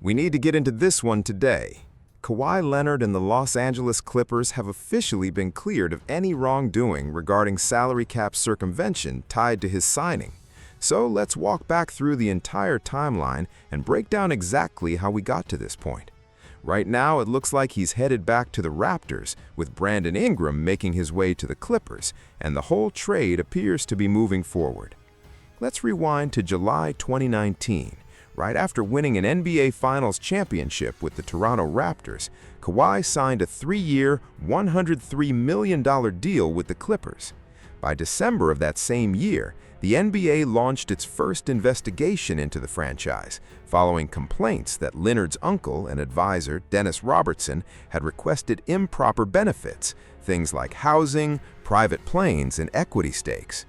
We need to get into this one today. Kawhi Leonard and the Los Angeles Clippers have officially been cleared of any wrongdoing regarding salary cap circumvention tied to his signing. So let's walk back through the entire timeline and break down exactly how we got to this point. Right now, it looks like he's headed back to the Raptors, with Brandon Ingram making his way to the Clippers, and the whole trade appears to be moving forward. Let's rewind to July 2019. Right after winning an NBA Finals championship with the Toronto Raptors, Kawhi signed a 3-year, $103 million deal with the Clippers. By December of that same year, the NBA launched its first investigation into the franchise, following complaints that Leonard's uncle and advisor, Dennis Robertson, had requested improper benefits, things like housing, private planes, and equity stakes.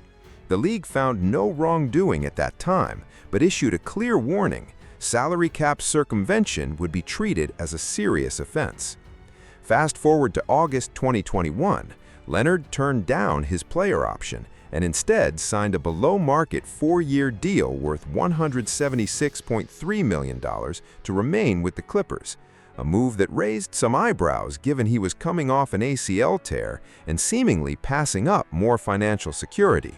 The league found no wrongdoing at that time, but issued a clear warning: salary cap circumvention would be treated as a serious offense. Fast forward to August 2021, Leonard turned down his player option and instead signed a below-market 4-year deal worth $176.3 million to remain with the Clippers, a move that raised some eyebrows given he was coming off an ACL tear and seemingly passing up more financial security.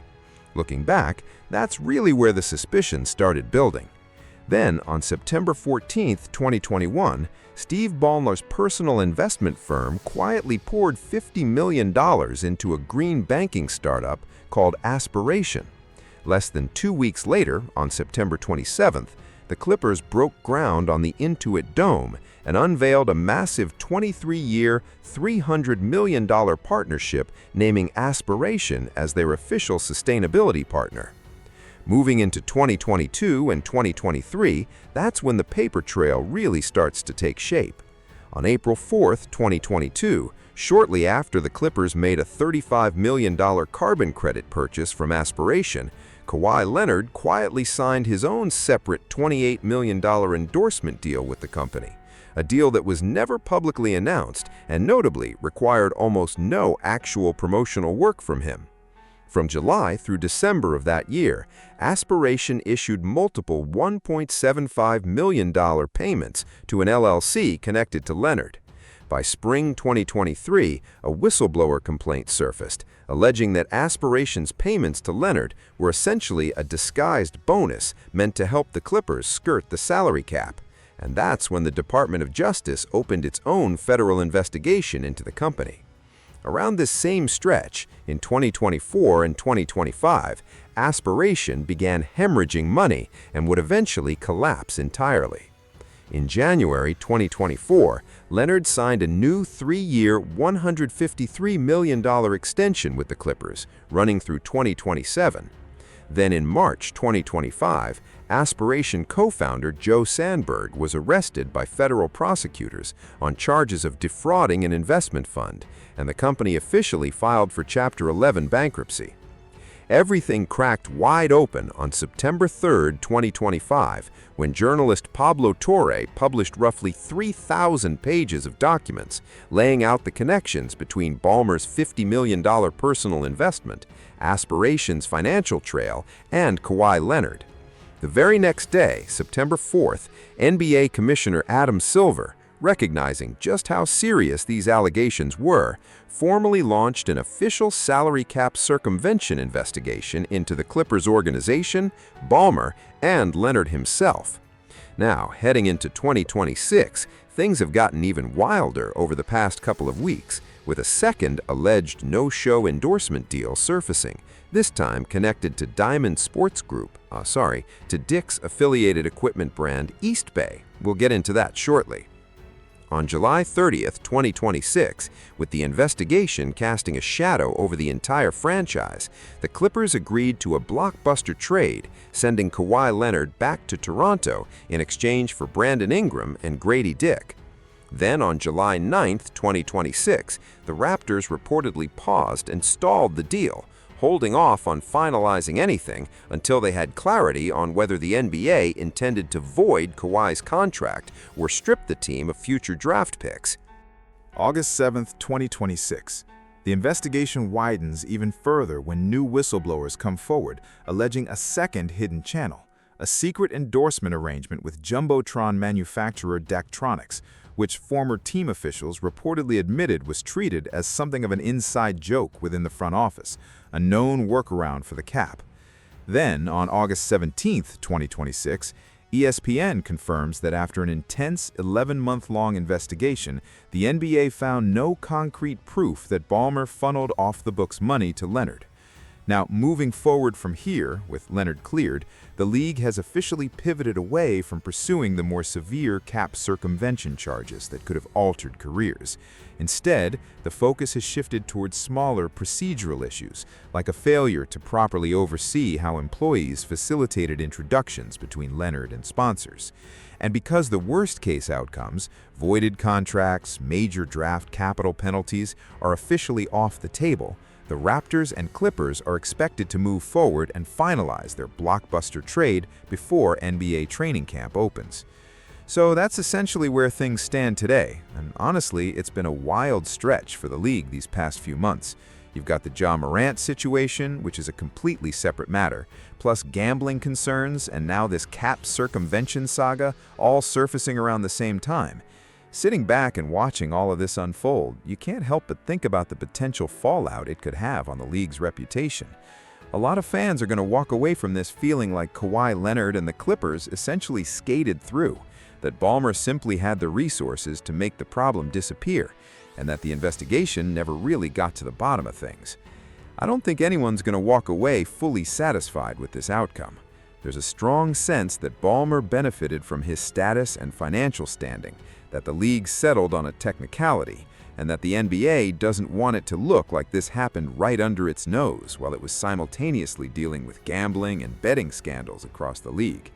Looking back, that's really where the suspicion started building. Then, on September 14, 2021, Steve Ballmer's personal investment firm quietly poured $50 million into a green banking startup called Aspiration. Less than 2 weeks later, on September 27th, the Clippers broke ground on the Intuit Dome and unveiled a massive 23-year, $300 million partnership naming Aspiration as their official sustainability partner. Moving into 2022 and 2023, that's when the paper trail really starts to take shape. On April 4, 2022, shortly after the Clippers made a $35 million carbon credit purchase from Aspiration, Kawhi Leonard quietly signed his own separate $28 million endorsement deal with the company, a deal that was never publicly announced and notably required almost no actual promotional work from him. From July through December of that year, Aspiration issued multiple $1.75 million payments to an LLC connected to Leonard. By spring 2023, a whistleblower complaint surfaced, alleging that Aspiration's payments to Leonard were essentially a disguised bonus meant to help the Clippers skirt the salary cap. And that's when the Department of Justice opened its own federal investigation into the company. Around this same stretch, in 2024 and 2025, Aspiration began hemorrhaging money and would eventually collapse entirely. In January 2024, Leonard signed a new 3-year, $153 million extension with the Clippers, running through 2027. Then in March 2025, Aspiration co-founder Joe Sandberg was arrested by federal prosecutors on charges of defrauding an investment fund, and the company officially filed for Chapter 11 bankruptcy. Everything cracked wide open on September 3, 2025, when journalist Pablo Torre published roughly 3,000 pages of documents laying out the connections between Ballmer's $50 million personal investment, Aspiration's financial trail, and Kawhi Leonard. The very next day, September 4th, NBA Commissioner Adam Silver, recognizing just how serious these allegations were, formally launched an official salary cap circumvention investigation into the Clippers organization, Ballmer, and Leonard himself. Now, heading into 2026, things have gotten even wilder over the past couple of weeks, with a second alleged no-show endorsement deal surfacing, this time connected to Diamond Sports Group, to Dick's affiliated equipment brand East Bay. We'll get into that shortly. On July 30th, 2026, with the investigation casting a shadow over the entire franchise, the Clippers agreed to a blockbuster trade, sending Kawhi Leonard back to Toronto in exchange for Brandon Ingram and Grady Dick. Then on July 9th, 2026, the Raptors reportedly paused and stalled the deal, holding off on finalizing anything until they had clarity on whether the NBA intended to void Kawhi's contract or strip the team of future draft picks. August 7, 2026. The investigation widens even further when new whistleblowers come forward, alleging a second hidden channel, a secret endorsement arrangement with Jumbotron manufacturer Daktronics, which former team officials reportedly admitted was treated as something of an inside joke within the front office, a known workaround for the cap. Then, on August 17, 2026, ESPN confirms that after an intense 11-month-long investigation, the NBA found no concrete proof that Ballmer funneled off-the-books money to Leonard. Now, moving forward from here, with Leonard cleared, the league has officially pivoted away from pursuing the more severe cap circumvention charges that could have altered careers. Instead, the focus has shifted towards smaller procedural issues, like a failure to properly oversee how employees facilitated introductions between Leonard and sponsors. And because the worst-case outcomes, voided contracts, major draft capital penalties, are officially off the table, the Raptors and Clippers are expected to move forward and finalize their blockbuster trade before NBA training camp opens. So that's essentially where things stand today, and honestly, it's been a wild stretch for the league these past few months. You've got the Ja Morant situation, which is a completely separate matter, plus gambling concerns, and now this cap circumvention saga, all surfacing around the same time. Sitting back and watching all of this unfold, you can't help but think about the potential fallout it could have on the league's reputation. A lot of fans are going to walk away from this feeling like Kawhi Leonard and the Clippers essentially skated through, that Ballmer simply had the resources to make the problem disappear, and that the investigation never really got to the bottom of things. I don't think anyone's going to walk away fully satisfied with this outcome. There's a strong sense that Ballmer benefited from his status and financial standing, that the league settled on a technicality, and that the NBA doesn't want it to look like this happened right under its nose while it was simultaneously dealing with gambling and betting scandals across the league.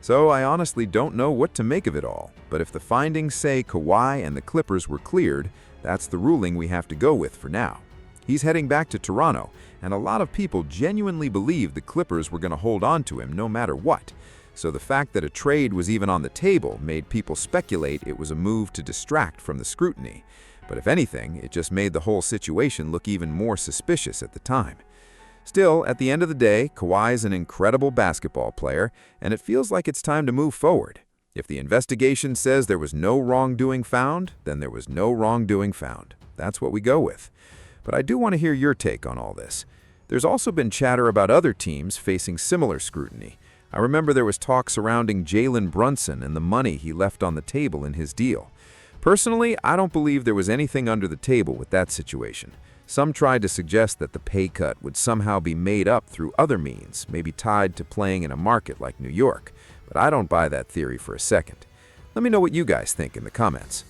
So I honestly don't know what to make of it all, but if the findings say Kawhi and the Clippers were cleared, that's the ruling we have to go with for now. He's heading back to Toronto, and a lot of people genuinely believe the Clippers were going to hold on to him no matter what. So the fact that a trade was even on the table made people speculate it was a move to distract from the scrutiny. But if anything, it just made the whole situation look even more suspicious at the time. Still, at the end of the day, Kawhi is an incredible basketball player, and it feels like it's time to move forward. If the investigation says there was no wrongdoing found, then there was no wrongdoing found. That's what we go with. But I do want to hear your take on all this. There's also been chatter about other teams facing similar scrutiny. I remember there was talk surrounding Jalen Brunson and the money he left on the table in his deal. Personally, I don't believe there was anything under the table with that situation. Some tried to suggest that the pay cut would somehow be made up through other means, maybe tied to playing in a market like New York, but I don't buy that theory for a second. Let me know what you guys think in the comments.